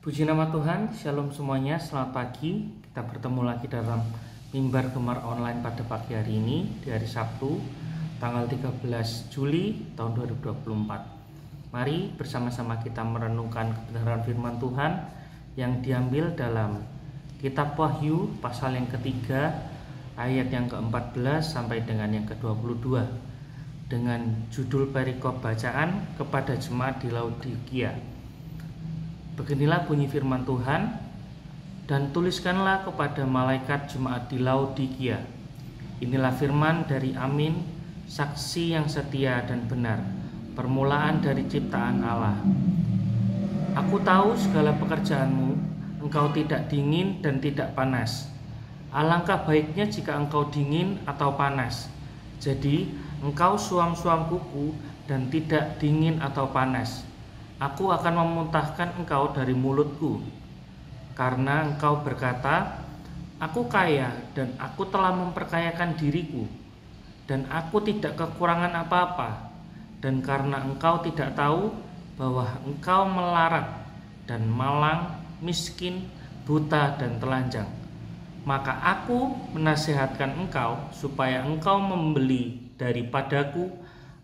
Puji nama Tuhan, Shalom semuanya, selamat pagi. Kita bertemu lagi dalam Mimbar Gemar Online pada pagi hari ini, di hari Sabtu, tanggal 13 Juli tahun 2024. Mari bersama-sama kita merenungkan kebenaran firman Tuhan yang diambil dalam Kitab Wahyu pasal yang ketiga, ayat yang ke-14 sampai dengan yang ke-22, dengan judul perikop bacaan kepada jemaat di Laodikia. Beginilah bunyi firman Tuhan, dan tuliskanlah kepada malaikat jemaat di Laodikia. Inilah firman dari Amin, saksi yang setia dan benar, permulaan dari ciptaan Allah. Aku tahu segala pekerjaanmu, engkau tidak dingin dan tidak panas. Alangkah baiknya jika engkau dingin atau panas. Jadi engkau suam-suam kuku dan tidak dingin atau panas. Aku akan memuntahkan engkau dari mulutku, karena engkau berkata, aku kaya dan aku telah memperkayakan diriku, dan aku tidak kekurangan apa-apa. Dan karena engkau tidak tahu bahwa engkau melarat dan malang, miskin, buta dan telanjang, maka aku menasihatkan engkau supaya engkau membeli daripadaku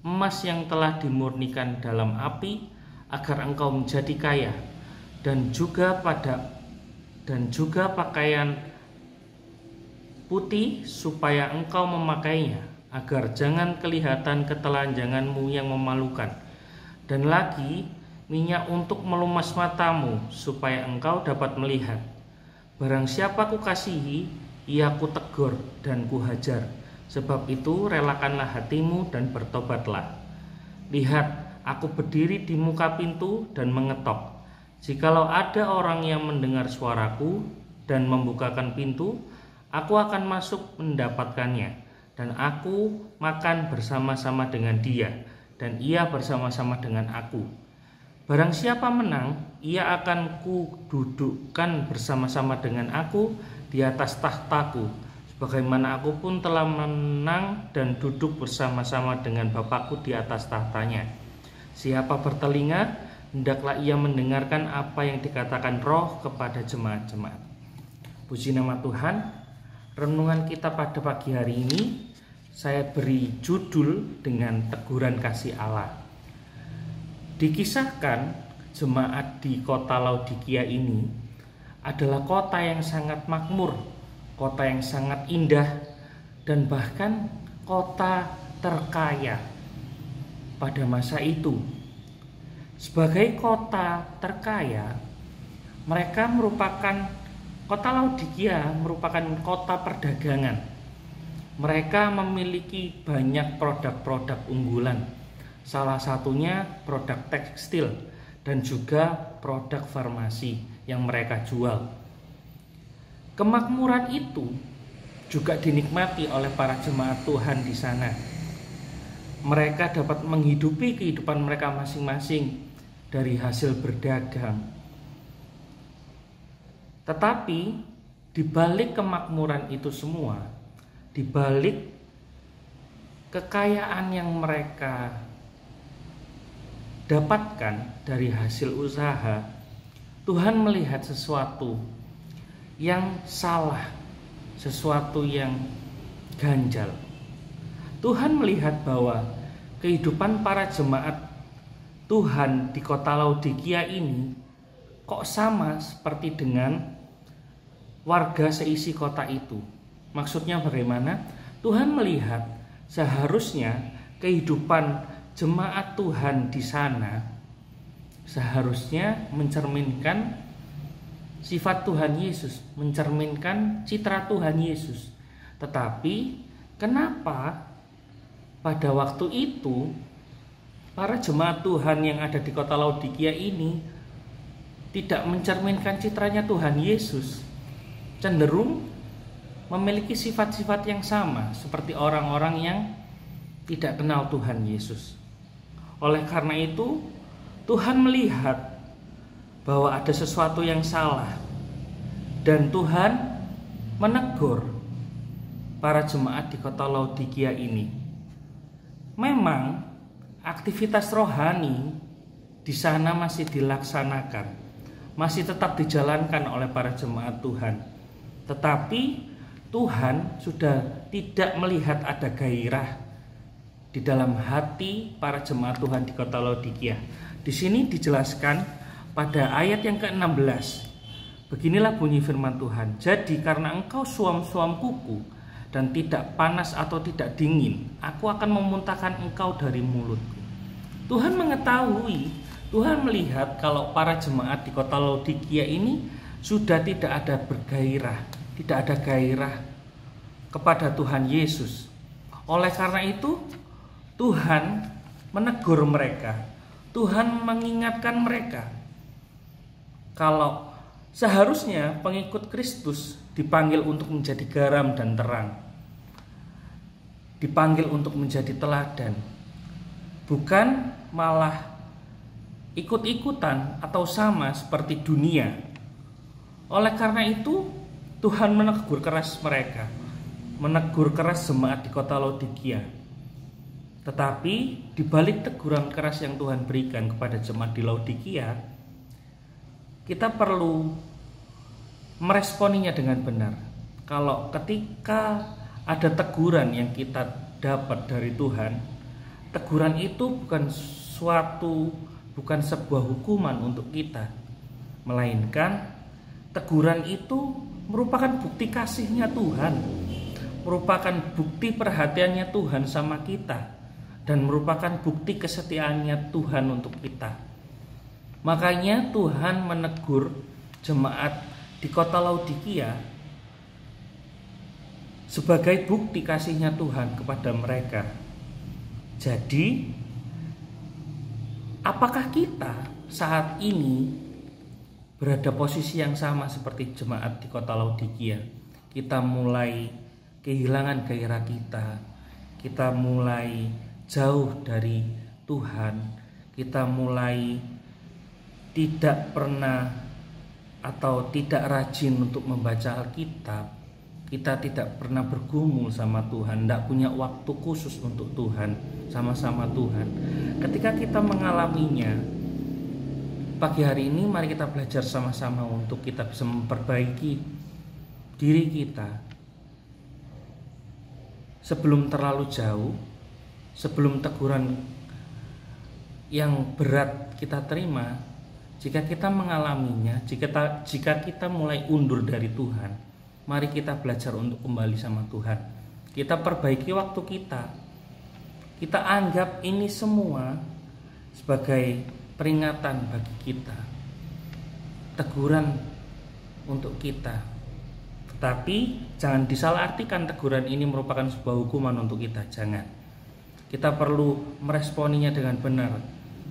emas yang telah dimurnikan dalam api, agar engkau menjadi kaya, dan juga pakaian putih supaya engkau memakainya, agar jangan kelihatan ketelanjanganmu yang memalukan, dan lagi minyak untuk melumas matamu supaya engkau dapat melihat. Barang siapa kukasihi, ia kutegur dan kuhajar. Sebab itu relakanlah hatimu dan bertobatlah. Lihat, aku berdiri di muka pintu dan mengetok. Jikalau ada orang yang mendengar suaraku dan membukakan pintu, aku akan masuk mendapatkannya, dan aku makan bersama-sama dengan dia, dan ia bersama-sama dengan aku. Barang siapa menang, ia akan kududukkan bersama-sama dengan aku di atas tahtaku, sebagaimana aku pun telah menang dan duduk bersama-sama dengan Bapakku di atas tahtanya. Siapa bertelinga, hendaklah ia mendengarkan apa yang dikatakan Roh kepada jemaat-jemaat. Puji nama Tuhan. Renungan kita pada pagi hari ini saya beri judul dengan teguran kasih Allah. Dikisahkan jemaat di kota Laodikia ini adalah kota yang sangat makmur, kota yang sangat indah, dan bahkan kota terkaya pada masa itu. Sebagai kota terkaya, kota Laodikia merupakan kota perdagangan. Mereka memiliki banyak produk-produk unggulan, salah satunya produk tekstil dan juga produk farmasi yang mereka jual. Kemakmuran itu juga dinikmati oleh para jemaat Tuhan di sana. Mereka dapat menghidupi kehidupan mereka masing-masing dari hasil berdagang. Tetapi di balik kemakmuran itu semua, di balik kekayaan yang mereka dapatkan dari hasil usaha, Tuhan melihat sesuatu yang salah, sesuatu yang ganjal. Tuhan melihat bahwa kehidupan para jemaat Tuhan di kota Laodikia ini kok sama seperti dengan warga seisi kota itu. Maksudnya bagaimana? Tuhan melihat seharusnya kehidupan jemaat Tuhan di sana seharusnya mencerminkan sifat Tuhan Yesus, mencerminkan citra Tuhan Yesus. Tetapi kenapa pada waktu itu para jemaat Tuhan yang ada di kota Laodikia ini tidak mencerminkan citranya Tuhan Yesus, cenderung memiliki sifat-sifat yang sama seperti orang-orang yang tidak kenal Tuhan Yesus. Oleh karena itu, Tuhan melihat bahwa ada sesuatu yang salah, dan Tuhan menegur para jemaat di kota Laodikia ini. Memang aktivitas rohani di sana masih dilaksanakan, masih tetap dijalankan oleh para jemaat Tuhan. Tetapi Tuhan sudah tidak melihat ada gairah di dalam hati para jemaat Tuhan di kota Laodikia. Di sini dijelaskan pada ayat yang ke-16. Beginilah bunyi firman Tuhan. Jadi karena engkau suam-suam kuku dan tidak panas atau tidak dingin, aku akan memuntahkan engkau dari mulutku. Tuhan mengetahui, Tuhan melihat kalau para jemaat di kota Laodikia ini sudah tidak ada bergairah, tidak ada gairah kepada Tuhan Yesus. Oleh karena itu, Tuhan menegur mereka. Tuhan mengingatkan mereka kalau seharusnya pengikut Kristus dipanggil untuk menjadi garam dan terang, dipanggil untuk menjadi teladan, bukan malah ikut-ikutan atau sama seperti dunia. Oleh karena itu, Tuhan menegur keras mereka, menegur keras jemaat di kota Laodikia. Tetapi di balik teguran keras yang Tuhan berikan kepada jemaat di Laodikia, kita perlu meresponinya dengan benar. Kalau ketika ada teguran yang kita dapat dari Tuhan, teguran itu bukan sebuah hukuman untuk kita, melainkan teguran itu merupakan bukti kasihnya Tuhan, merupakan bukti perhatiannya Tuhan sama kita, dan merupakan bukti kesetiaannya Tuhan untuk kita. Makanya Tuhan menegur jemaat di kota Laodikia sebagai bukti kasihnya Tuhan kepada mereka. Jadi, apakah kita saat ini berada posisi yang sama seperti jemaat di kota Laodikia? Kita mulai kehilangan gairah kita mulai jauh dari Tuhan, kita mulai tidak pernah atau tidak rajin untuk membaca Alkitab, kita tidak pernah bergumul sama Tuhan, tidak punya waktu khusus untuk Tuhan, sama-sama Tuhan. Ketika kita mengalaminya, pagi hari ini mari kita belajar sama-sama untuk kita bisa memperbaiki diri kita sebelum terlalu jauh, sebelum teguran yang berat kita terima. Jika kita mengalaminya, jika kita mulai undur dari Tuhan, mari kita belajar untuk kembali sama Tuhan. Kita perbaiki waktu kita. Kita anggap ini semua sebagai peringatan bagi kita, teguran untuk kita. Tetapi jangan disalahartikan teguran ini merupakan sebuah hukuman untuk kita. Jangan. Kita perlu meresponinya dengan benar.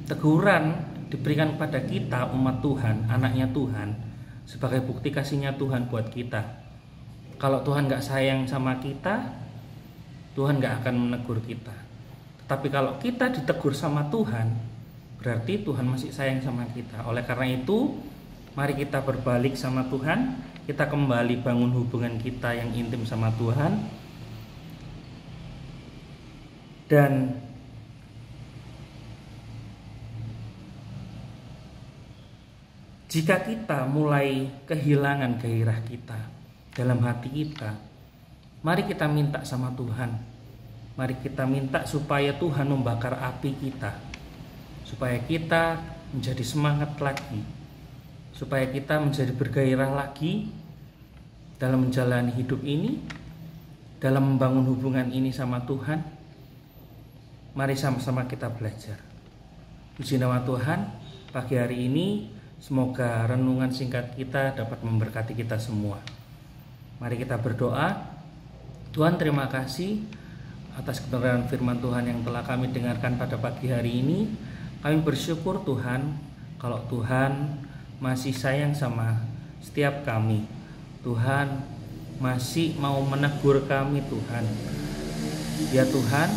Teguran diberikan kepada kita, umat Tuhan, anaknya Tuhan, sebagai bukti kasihnya Tuhan buat kita. Kalau Tuhan gak sayang sama kita, Tuhan gak akan menegur kita. Tetapi kalau kita ditegur sama Tuhan, berarti Tuhan masih sayang sama kita. Oleh karena itu, mari kita berbalik sama Tuhan, kita kembali bangun hubungan kita yang intim sama Tuhan. Dan jika kita mulai kehilangan gairah kita dalam hati kita, mari kita minta sama Tuhan. Mari kita minta supaya Tuhan membakar api kita, supaya kita menjadi semangat lagi, supaya kita menjadi bergairah lagi dalam menjalani hidup ini, dalam membangun hubungan ini sama Tuhan. Mari sama-sama kita belajar. Puji nama Tuhan, pagi hari ini semoga renungan singkat kita dapat memberkati kita semua. Mari kita berdoa. Tuhan, terima kasih atas kebenaran firman Tuhan yang telah kami dengarkan pada pagi hari ini. Kami bersyukur Tuhan, kalau Tuhan masih sayang sama setiap kami. Tuhan masih mau menegur kami Tuhan. Ya Tuhan,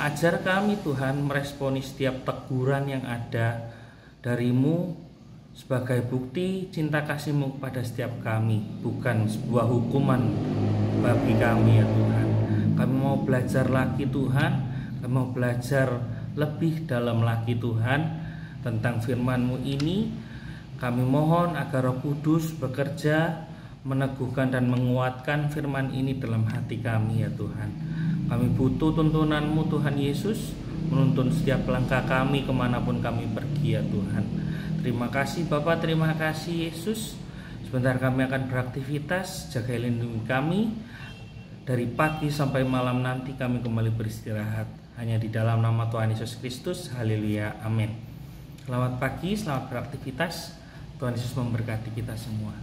ajar kami Tuhan meresponi setiap teguran yang ada dari-Mu sebagai bukti cinta kasih-Mu kepada setiap kami, bukan sebuah hukuman bagi kami ya Tuhan. Kami mau belajar lagi Tuhan, kami mau belajar lebih dalam lagi Tuhan tentang firman-Mu ini. Kami mohon agar Roh Kudus bekerja, meneguhkan dan menguatkan firman ini dalam hati kami ya Tuhan. Kami butuh tuntunan-Mu Tuhan Yesus, menuntun setiap langkah kami kemanapun kami pergi ya Tuhan. Terima kasih Bapa, terima kasih Yesus. Sebentar kami akan beraktivitas, jaga lindungi kami. Dari pagi sampai malam nanti kami kembali beristirahat. Hanya di dalam nama Tuhan Yesus Kristus, haleluya, amin. Selamat pagi, selamat beraktivitas. Tuhan Yesus memberkati kita semua.